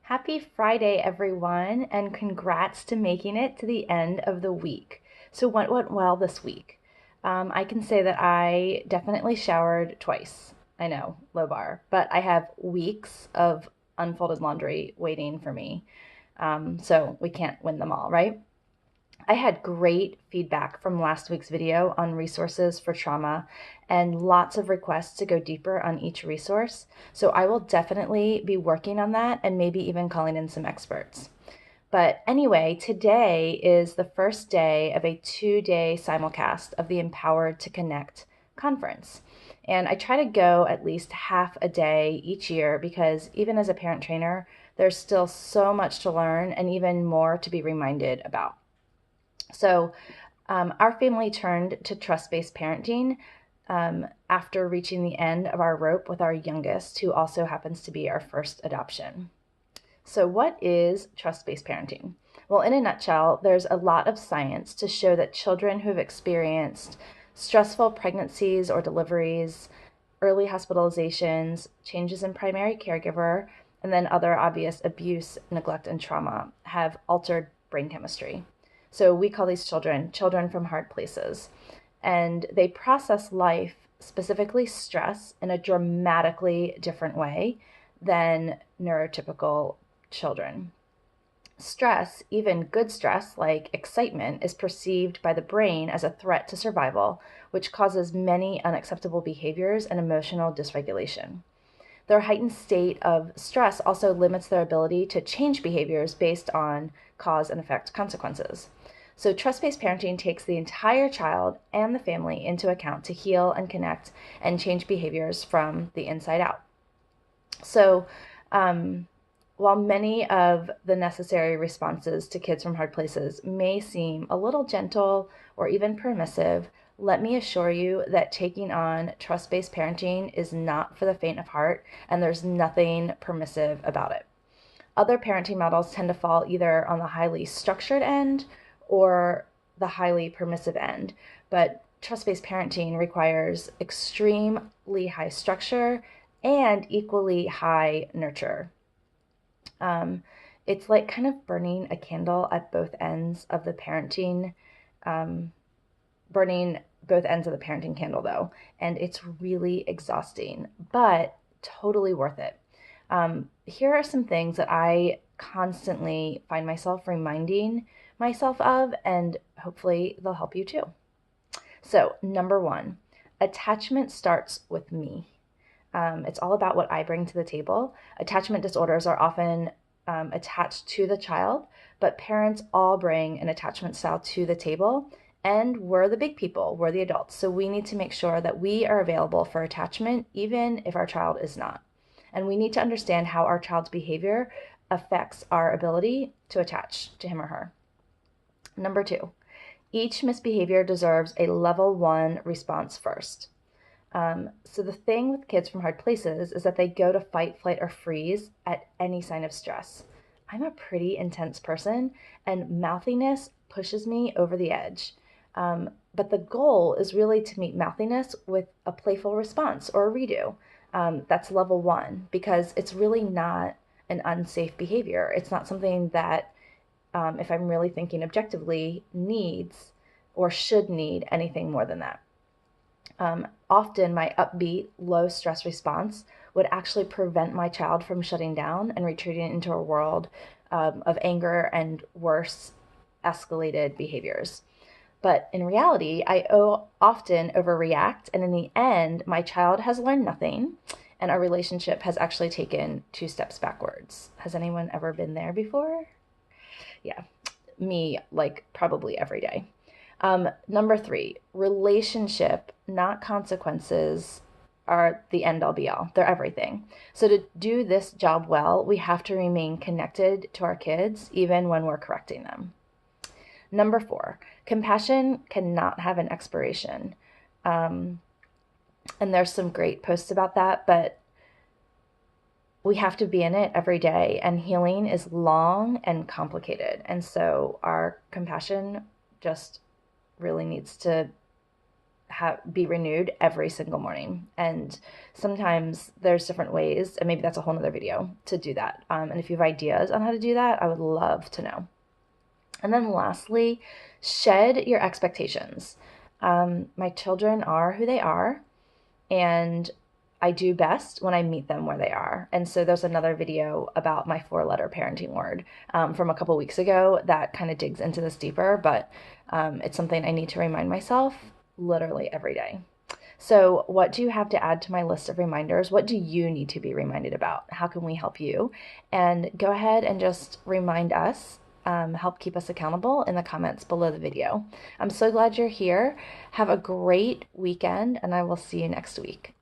Happy Friday, everyone, and congrats to making it to the end of the week. So, what went well this week? I can say that I definitely showered twice. I know, low bar, but I have weeks of unfolded laundry waiting for me. So, we can't win them all, right? I had great feedback from last week's video on resources for trauma and lots of requests to go deeper on each resource. So I will definitely be working on that and maybe even calling in some experts. But anyway, today is the first day of a 2-day simulcast of the Empowered to Connect conference. And I try to go at least half a day each year because even as a parent trainer, there's still so much to learn and even more to be reminded about. So, our family turned to trust based parenting after reaching the end of our rope with our youngest, who also happens to be our first adoption. So, what is trust based parenting? Well, in a nutshell, there's a lot of science to show that children who have experienced stressful pregnancies or deliveries, early hospitalizations, changes in primary caregiver, and then other obvious abuse, neglect, and trauma have altered brain chemistry. So we call these children from hard places. And they process life, specifically stress, in a dramatically different way than neurotypical children. Stress, even good stress like excitement, is perceived by the brain as a threat to survival, which causes many unacceptable behaviors and emotional dysregulation. Their heightened state of stress also limits their ability to change behaviors based on cause and effect consequences. So, trust based parenting takes the entire child and the family into account to heal and connect and change behaviors from the inside out. So, while many of the necessary responses to kids from hard places may seem a little gentle or even permissive, let me assure you that taking on trust based parenting is not for the faint of heart, and there's nothing permissive about it. Other parenting models tend to fall either on the highly structured end or the highly permissive end, but trust based parenting requires extremely high structure and equally high nurture. Um, it's like kind of burning a candle at both ends of the parenting, um, burning both ends of the parenting candle, though. And it's really exhausting, but totally worth it. Here are some things that I constantly find myself reminding myself of, and hopefully they'll help you too. So, number one, attachment starts with me. It's all about what I bring to the table. Attachment disorders are often attached to the child, but parents all bring an attachment style to the table, and we're the big people, we're the adults. So we need to make sure that we are available for attachment, even if our child is not. And we need to understand how our child's behavior affects our ability to attach to him or her. Number two, each misbehavior deserves a level 1 response first. So the thing with kids from hard places is that they go to fight, flight, or freeze at any sign of stress. I'm a pretty intense person, and mouthiness pushes me over the edge. But the goal is really to meet mouthiness with a playful response or a redo. That's level 1 because it's really not an unsafe behavior. It's not something that, if I'm really thinking objectively, needs or should need anything more than that. Often my upbeat, low stress response would actually prevent my child from shutting down and retreating into a world of anger and worse escalated behaviors. But in reality, I often overreact, and in the end, my child has learned nothing, and our relationship has actually taken 2 steps backwards. Has anyone ever been there before? Yeah, me, like probably every day. Number 3, relationship, not consequences, are the end all be all. They're everything. So to do this job well, we have to remain connected to our kids even when we're correcting them. Number 4, compassion cannot have an expiration. And there's some great posts about that, but we have to be in it every day, and healing is long and complicated. And so our compassion just really needs to be renewed every single morning. And sometimes there's different ways, and maybe that's a whole nother video to do that. And if you have ideas on how to do that, I would love to know. And then lastly, shed your expectations. My children are who they are, and I do best when I meet them where they are. And so there's another video about my 4-letter parenting word from a couple weeks ago that kind of digs into this deeper, but it's something I need to remind myself literally every day. So, what do you have to add to my list of reminders? What do you need to be reminded about? How can we help you? And go ahead and just remind us, help keep us accountable in the comments below the video. I'm so glad you're here. Have a great weekend, and I will see you next week.